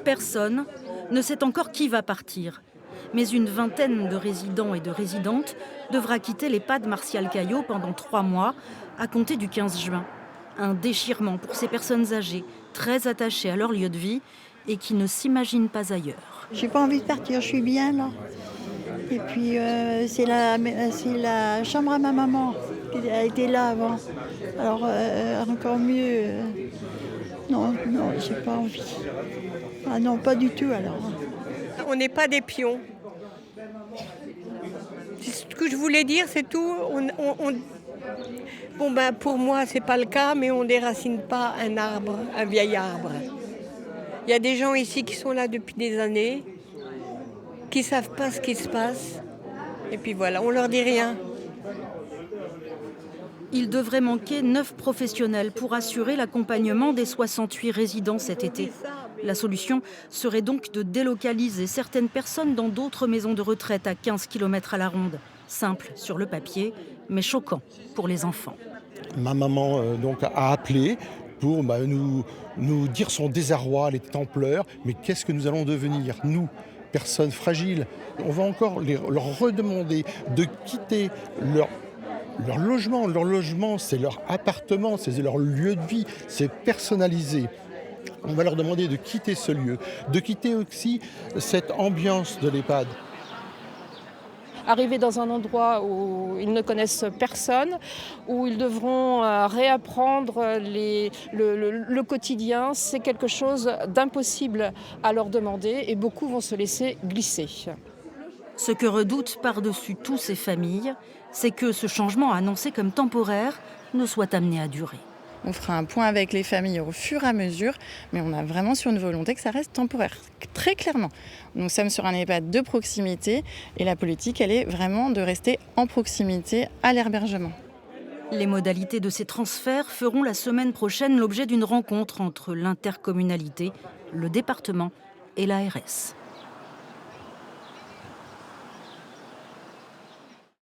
Personne ne sait encore qui va partir. Mais une vingtaine de résidents et de résidentes devra quitter l'EHPAD Martial Caillot pendant 3 mois, à compter du 15 juin. Un déchirement pour ces personnes âgées, très attachées à leur lieu de vie et qui ne s'imaginent pas ailleurs. J'ai pas envie de partir, je suis bien là. Et puis c'est la chambre à ma maman qui a été là avant. Alors encore mieux. Non, non, j'ai pas envie. Ah non, pas du tout alors. On n'est pas des pions. Ce que je voulais dire, c'est tout. Bon ben pour moi, c'est pas le cas, mais on ne déracine pas un arbre, un vieil arbre. Il y a des gens ici qui sont là depuis des années, qui savent pas ce qui se passe. Et puis voilà, on leur dit rien. Il devrait manquer 9 professionnels pour assurer l'accompagnement des 68 résidents cet été. La solution serait donc de délocaliser certaines personnes dans d'autres maisons de retraite à 15 km à la ronde. Simple sur le papier, mais choquant pour les enfants. Ma maman donc a appelé pour nous dire son désarroi, elle était en pleurs. Mais qu'est-ce que nous allons devenir, nous, personnes fragiles? On va encore leur redemander de quitter leur logement. Leur logement, c'est leur appartement, c'est leur lieu de vie, c'est personnalisé. On va leur demander de quitter ce lieu, de quitter aussi cette ambiance de l'EHPAD. Arriver dans un endroit où ils ne connaissent personne, où ils devront réapprendre le quotidien, c'est quelque chose d'impossible à leur demander et beaucoup vont se laisser glisser. Ce que redoutent par-dessus tout ces familles, c'est que ce changement annoncé comme temporaire ne soit amené à durer. On fera un point avec les familles au fur et à mesure, mais on a vraiment sur une volonté que ça reste temporaire, très clairement. Nous sommes sur un EHPAD de proximité et la politique, elle est vraiment de rester en proximité à l'hébergement. Les modalités de ces transferts feront la semaine prochaine l'objet d'une rencontre entre l'intercommunalité, le département et l'ARS.